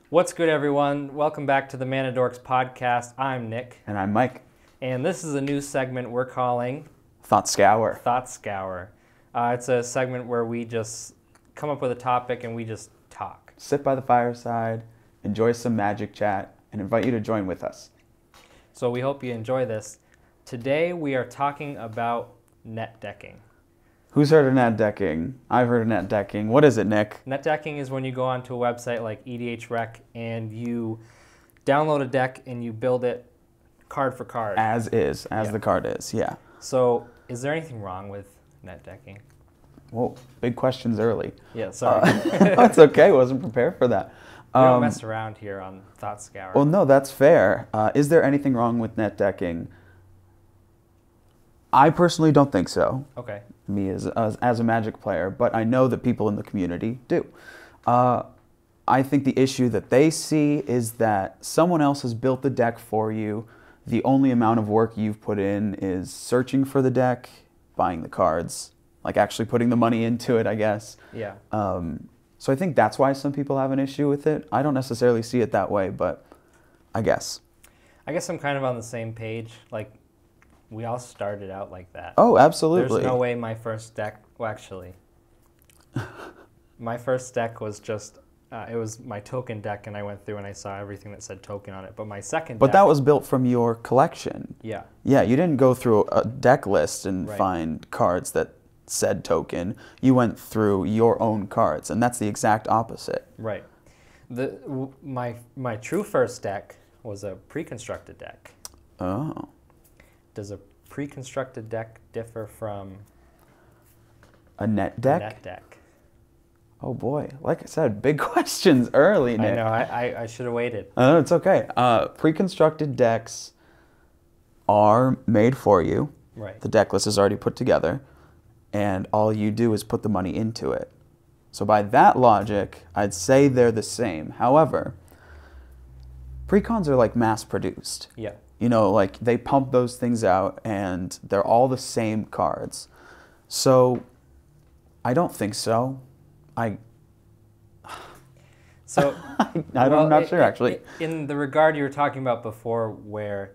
What's good, everyone? Welcome back to the Mana Dorks podcast. I'm Nick. And I'm Mike. And this is a new segment we're calling Thought Scour. Thought Scour. It's a segment where we just come up with a topic and we just talk. Sit by the fireside, enjoy some magic chat, and invite you to join with us. So we hope you enjoy this. Today we are talking about net decking. Who's heard of net decking? I've heard of net decking. What is it, Nick? Net decking is when you go onto a website like EDHREC and you download a deck and you build it card for card. As the card is, yeah. So is there anything wrong with net decking? Whoa, big questions early. Yeah, sorry. That's okay, wasn't prepared for that. We don't mess around here on Thought Scour. Well, no, that's fair. Is there anything wrong with net decking? I personally don't think so. Okay. Me as a Magic player, but I know that people in the community do. I think the issue that they see is that someone else has built the deck for you. The only amount of work you've put in is searching for the deck, buying the cards, like actually putting the money into it, I guess. Yeah. So I think that's why some people have an issue with it. I don't necessarily see it that way, but I guess. I guess I'm kind of on the same page. Like, we all started out like that. Oh, absolutely. There's no way my first deck, well, actually, my first deck was just, it was my token deck, and I went through and I saw everything that said token on it. But my second But deck, that was built from your collection. Yeah. Yeah, you didn't go through a deck list and Right. find cards that said token. You went through your own cards, and that's the exact opposite. Right. My true first deck was a pre-constructed deck. Oh. Does a pre-constructed deck differ from A net deck? a net deck? Oh boy, like I said, big questions early, Nick. I know, I should have waited. It's okay. Pre-constructed decks are made for you. Right. The deck list is already put together, and all you do is put the money into it. So by that logic, I'd say they're the same. However, precons are like mass-produced. Yeah. You know, like they pump those things out and they're all the same cards. So I don't think so. I'm not sure, actually. In the regard you were talking about before, where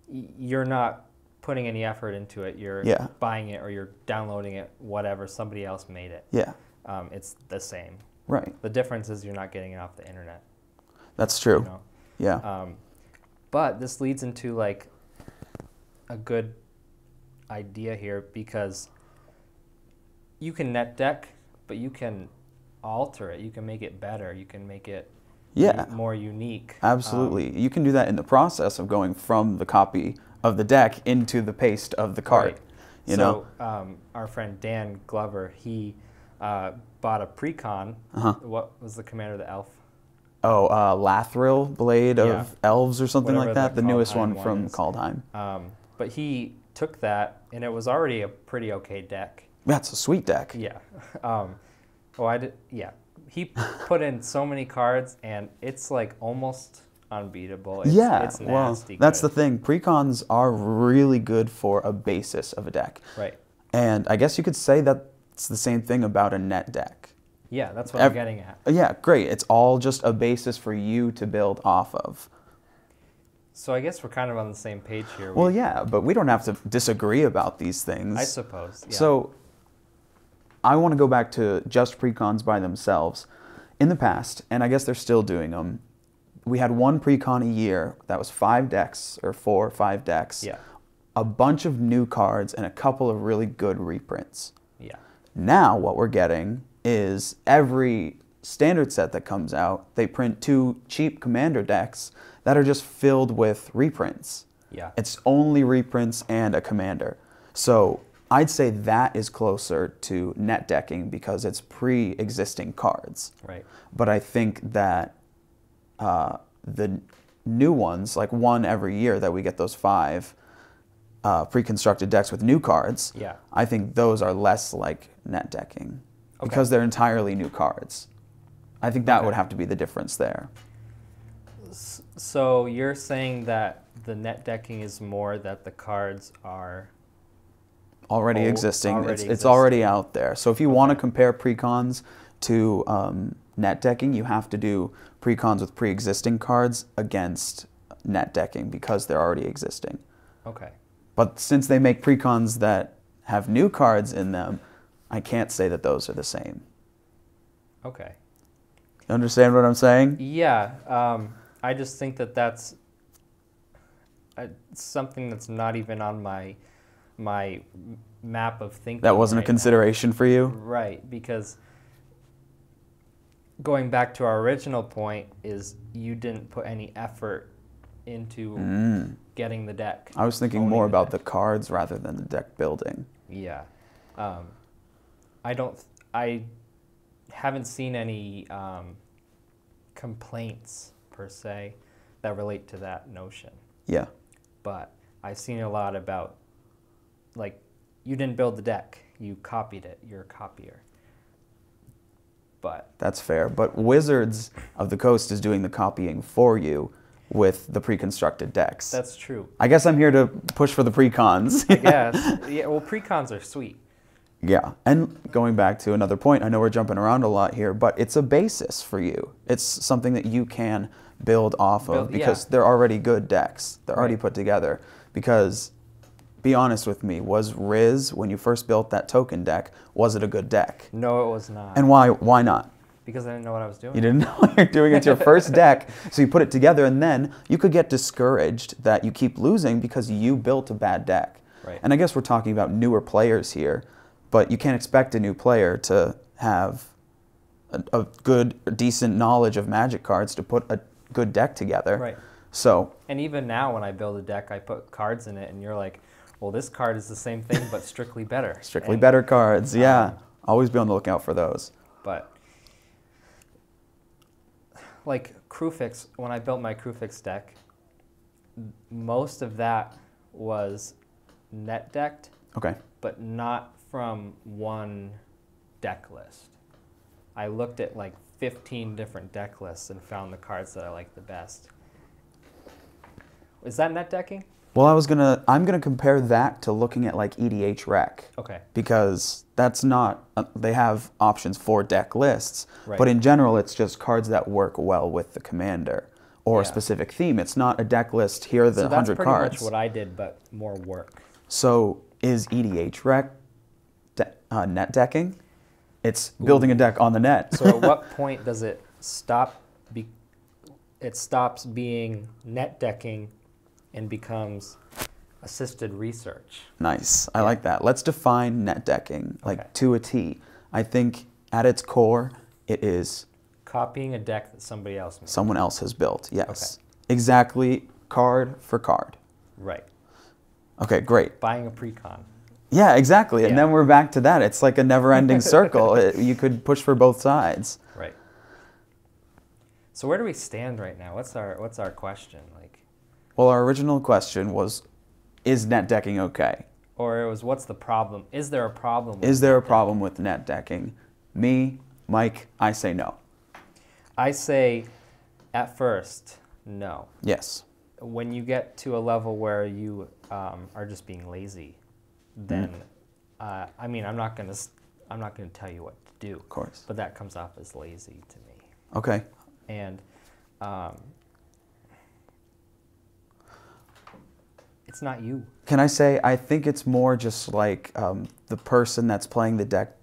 you're not putting any effort into it, you're buying it or you're downloading it, whatever, somebody else made it. Yeah. It's the same. Right. The difference is you're not getting it off the internet. That's true. You know? Yeah. But this leads into like a good idea here, because you can net deck, but you can alter it. You can make it better. You can make it more unique. Absolutely. You can do that in the process of going from the copy of the deck into the paste of the card. Right. You know? Our friend Dan Glover, he bought a precon. What was the commander of the elf? Oh, Lathril, Blade of Elves or something Whatever like that. The newest one Kaldheim from is. Kaldheim. But he took that, and it was already a pretty okay deck. That's a sweet deck. Yeah. He put in so many cards, and it's like almost unbeatable. It's nasty. That's the thing. Precons are really good for a basis of a deck. Right. And I guess you could say that's the same thing about a net deck. Yeah, that's what I'm getting at. Yeah, great. It's all just a basis for you to build off of. So I guess we're kind of on the same page here. Well, yeah, but we don't have to disagree about these things. I suppose, yeah. So I want to go back to just precons by themselves. In the past, and I guess they're still doing them, we had one precon a year that was 5 decks, or 4 or 5 decks. Yeah. A bunch of new cards and a couple of really good reprints. Yeah. Now what we're getting is every standard set that comes out, they print 2 cheap commander decks that are just filled with reprints. Yeah. It's only reprints and a commander. So I'd say that is closer to net decking because it's pre-existing cards. Right. But I think that the new ones, like one every year that we get those 5 pre-constructed decks with new cards, Yeah. I think those are less like net decking because they're entirely new cards. I think that would have to be the difference there. So you're saying that the net decking is more that the cards are already existing. Already It's already out there. So if you want to compare precons to net decking, you have to do precons with pre-existing cards against net decking because they're already existing. Okay. But since they make precons that have new cards in them, I can't say that those are the same. Okay. You understand what I'm saying? Yeah. I just think that that's something that's not even on my map of thinking. That wasn't a consideration for you? Right, because going back to our original point is you didn't put any effort into getting the deck. I was thinking more about the cards rather than the deck building. Yeah. I haven't seen any complaints per se that relate to that notion. Yeah. But I've seen a lot about, like, you didn't build the deck, you copied it, you're a copier. But that's fair. But Wizards of the Coast is doing the copying for you with the pre-constructed decks. That's true. I guess I'm here to push for the precons. Yes. Yeah, well, precons are sweet. Yeah, and going back to another point, I know we're jumping around a lot here, but it's a basis for you. It's something that you can build off of because they're already good decks. They're already put together. Because, be honest with me, was Riz, when you first built that token deck, was it a good deck? No, it was not. And why not? Because I didn't know what I was doing. You didn't know what you're doing. It's your first deck, so you put it together, and then you could get discouraged that you keep losing because you built a bad deck. Right. And I guess we're talking about newer players here, but you can't expect a new player to have a good, decent knowledge of Magic cards to put a good deck together. Right. So. And even now, when I build a deck, I put cards in it, and you're like, well, this card is the same thing, but strictly better. Strictly better cards, yeah. Always be on the lookout for those. But, like, Crewfix, when I built my Crewfix deck, most of that was net decked. Okay. But not from one deck list. I looked at like 15 different deck lists and found the cards that I liked the best. Is that net decking? Well, I'm gonna compare that to looking at like EDH Rec. Okay. Because that's not, they have options for deck lists, right. But in general, it's just cards that work well with the commander or a specific theme. It's not a deck list, here are the 100 cards. So that's pretty much what I did, but more work. So is EDH Rec net decking? It's building a deck on the net. So at what point does it stop? It stops being net decking and becomes assisted research. Nice. I like that. Let's define net decking, like to a T. I think at its core, it is copying a deck that somebody else made. Someone else has built, yes. Okay. Exactly, card for card. Right. Okay, great. Buying a precon. Yeah, exactly. And then we're back to that. It's like a never-ending circle. You could push for both sides. Right. So where do we stand right now? What's our question? Like, well, our original question was, is net decking okay? Or it was, what's the problem? Is there a problem? Is there a problem with net decking? Me, Mike, I say no. I say, at first, no. Yes. When you get to a level where you are just being lazy, then I mean, I'm not gonna tell you what to do. Of course. But that comes off as lazy to me. Okay. And it's not you. Can I say, I think it's more just like the person that's playing the deck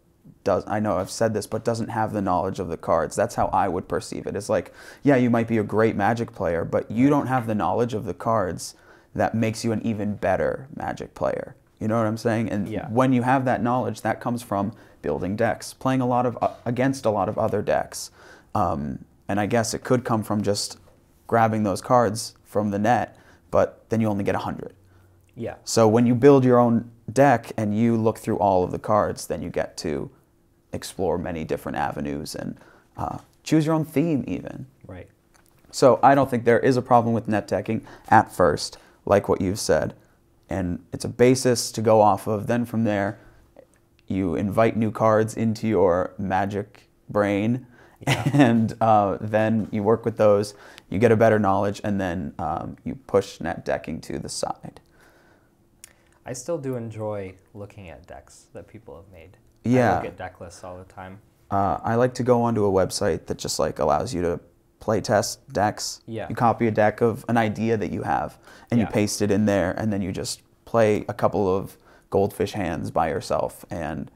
does, I know I've said this, but doesn't have the knowledge of the cards. That's how I would perceive it. It's like, yeah, you might be a great Magic player, but you don't have the knowledge of the cards that makes you an even better Magic player. You know what I'm saying? And when you have that knowledge, that comes from building decks, playing against a lot of other decks. And I guess it could come from just grabbing those cards from the net, but then you only get 100. Yeah. So when you build your own deck and you look through all of the cards, then you get to explore many different avenues and choose your own theme even. Right. So I don't think there is a problem with net decking at first, like what you've said. And it's a basis to go off of. Then from there, you invite new cards into your magic brain. Yeah. And then you work with those, you get a better knowledge, and then you push net decking to the side. I still do enjoy looking at decks that people have made. Yeah. I look at deck lists all the time. I like to go onto a website that just like allows you to play test decks. Yeah. You copy a deck of an idea that you have, and you paste it in there, and then you just play a couple of goldfish hands by yourself and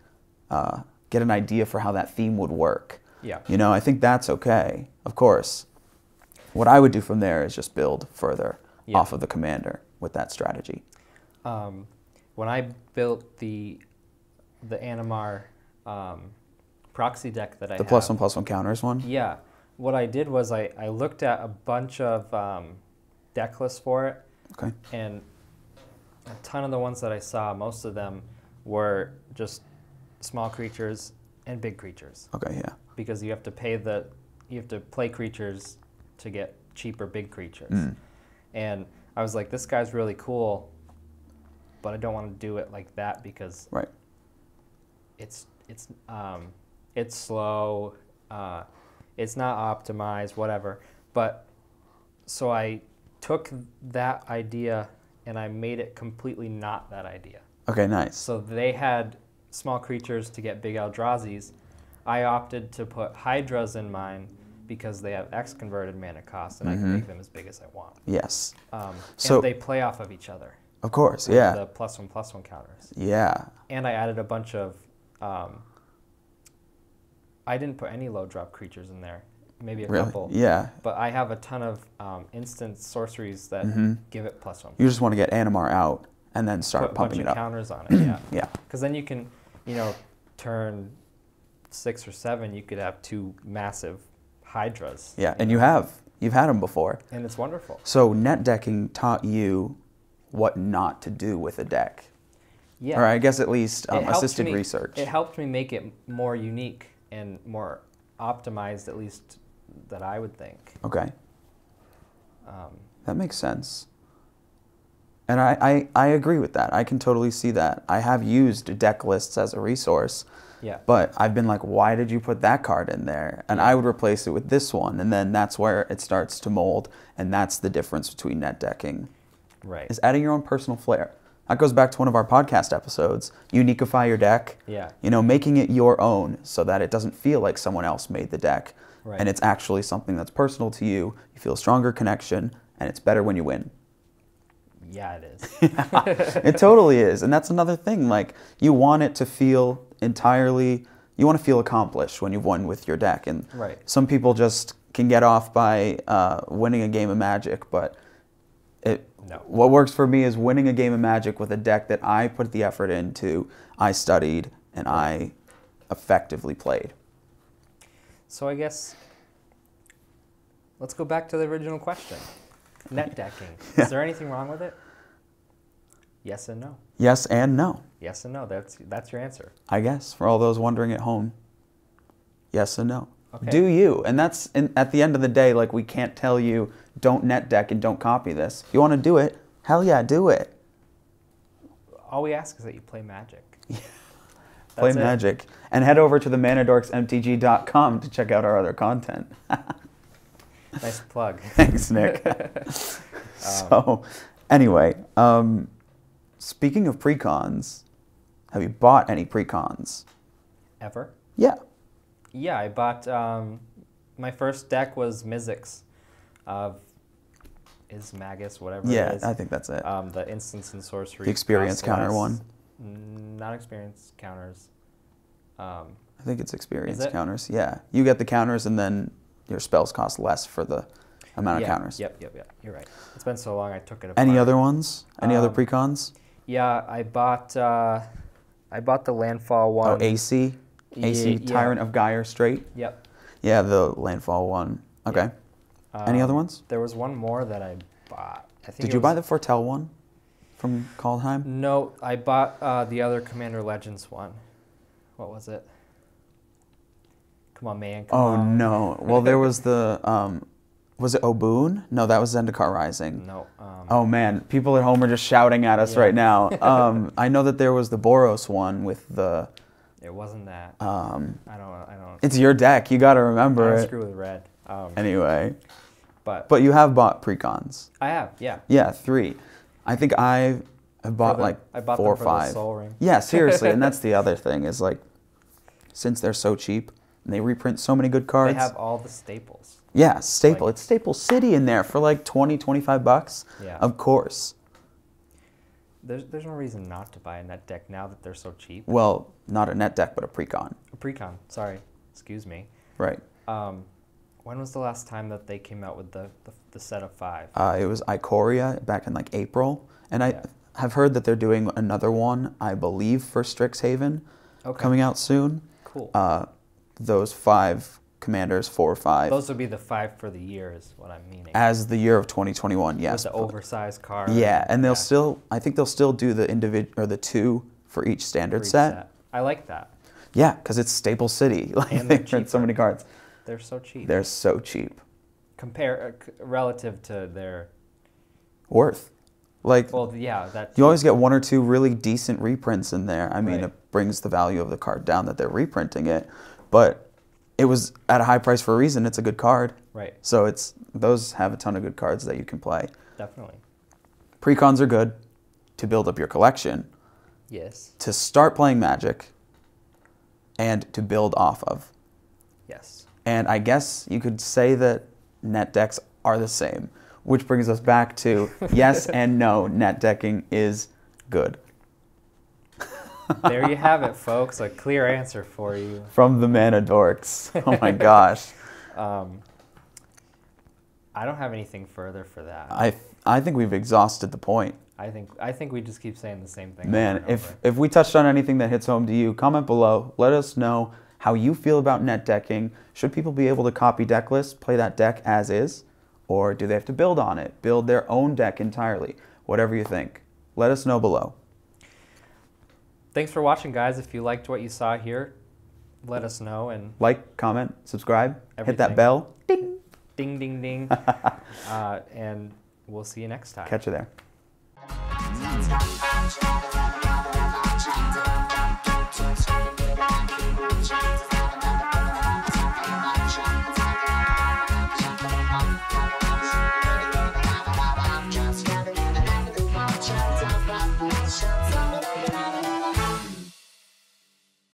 get an idea for how that theme would work. Yeah. You know, I think that's okay. Of course, what I would do from there is just build further off of the commander with that strategy. When I built the Animar proxy deck that I have. The +1/+1 counters one? Yeah. What I did was I looked at a bunch of deck lists for it. Okay. And a ton of the ones that I saw, most of them were just small creatures and big creatures. Okay, yeah. Because you have to play creatures to get cheaper big creatures. Mm. And I was like, this guy's really cool, but I don't want to do it like that because it's slow, it's not optimized, whatever. But so I took that idea and I made it completely not that idea. Okay, nice. So they had small creatures to get big Eldrazi's. I opted to put Hydras in mine because they have X converted mana cost, and I can make them as big as I want. Yes. So and they play off of each other. Of course, yeah. The +1/+1 counters. Yeah. And I added a bunch of. I didn't put any low drop creatures in there. Maybe a couple. Yeah. But I have a ton of instant sorceries that give it +1. You just want to get Animar out and then start pumping it up. Put a bunch of counters on it. Yeah. Yeah. Because then you can, turn 6 or 7, you could have 2 massive Hydras. Yeah, and you've had them before. And it's wonderful. So net decking taught you what not to do with a deck. Yeah. Or I guess at least assisted research. It helped me make it more unique and more optimized, at least that I would think. Okay. That makes sense. And I agree with that. I can totally see that. I have used deck lists as a resource. Yeah. But I've been like, why did you put that card in there? And I would replace it with this one. And then that's where it starts to mold. And that's the difference between net decking. Right. Is adding your own personal flair. That goes back to one of our podcast episodes. Uniquify your deck. Yeah. Making it your own so that it doesn't feel like someone else made the deck. Right. And it's actually something that's personal to you. You feel a stronger connection. And it's better when you win. Yeah, it is. It totally is. And that's another thing. Like, you want it to feel you want to feel accomplished when you've won with your deck. And some people just can get off by winning a game of Magic, but what works for me is winning a game of Magic with a deck that I put the effort into, I studied, and I effectively played. So I guess let's go back to the original question. Net decking. Is there anything wrong with it? Yes and no. Yes and no. Yes and no. That's your answer. I guess, for all those wondering at home. Yes and no. Okay. Do you. And that's, at the end of the day, like, we can't tell you, don't net deck and don't copy this. If you want to do it, hell yeah, do it. All we ask is that you play Magic. Play Magic. And head over to the manadorksmtg.com to check out our other content. Nice plug. Thanks, Nick. So, anyway, speaking of precons, have you bought any precons? Ever? Yeah. Yeah, I bought, my first deck was Mizzix of Magus, whatever it is. Yeah, I think that's it. The instance and sorcery. The experience counter one? Not experience counters. I think it's experience counters. Yeah. You get the counters and then your spells cost less for the amount of counters. Yep. You're right. It's been so long I took it apart. Any other ones? Any other precons? Yeah, I bought the Landfall one. Oh, AC? AC, Tyrant of Gyre straight? Yep. Yeah, the Landfall one. Okay. Yep. Any other ones? There was one more that I bought. Did you buy the Foretell one from Kaldheim? No, I bought the other Commander Legends one. What was it? Come on, man. Come on. No. Well, there was the Was it Oboon? No, that was Zendikar Rising. No. Oh man, people at home are just shouting at us right now. I know that there was the Boros one with the. It wasn't that. I don't. It's your deck. You got to remember it. Screw with red. Anyway. But you have bought precons. I have, yeah. Yeah, 3. I think I have bought I bought 4 or them for 5. the Soul Ring. Yeah, seriously, and that's the other thing is like, since they're so cheap and they reprint so many good cards. They have all the staples. Yeah, staple. Like, it's Staple City in there for like 20, 25 bucks. Yeah. Of course. There's no reason not to buy a net deck now that they're so cheap. Well, not a net deck, but a precon. A precon, sorry. Excuse me. Right. When was the last time that they came out with the set of 5? It was Ikoria back in like April. And I have heard that they're doing another one, I believe, for Strixhaven coming out soon. Cool. Those 5 commanders, 4 or 5. Those would be the 5 for the year is what I'm meaning. As the year of 2021, yes. With the oversized card. Yeah, and they'll still, I think they'll still do the individual or the 2 for each standard set. I like that. Yeah, because it's Staple City. Like they print so many cards. They're so cheap. They're so cheap. Relative to their worth. Like, well, yeah, that you always get 1 or 2 really decent reprints in there. I mean, it brings the value of the card down that they're reprinting it, but it was at a high price for a reason. It's a good card. Right. So those have a ton of good cards that you can play. Definitely. Precons are good to build up your collection. Yes. To start playing Magic and to build off of. Yes. And I guess you could say that net decks are the same, which brings us back to yes and no, net decking is good. There you have it, folks. A clear answer for you. From the Mana Dorks. Oh my gosh. I don't have anything further for that. I think we've exhausted the point. I think we just keep saying the same thing. Man, if we touched on anything that hits home to you, comment below. Let us know how you feel about net decking. Should people be able to copy deck lists, play that deck as is? Or do they have to build on it? Build their own deck entirely? Whatever you think. Let us know below. Thanks for watching, guys. If you liked what you saw here, let us know. And like, comment, subscribe, everything. Hit that bell. Ding. Ding, ding, ding. And we'll see you next time. Catch you there.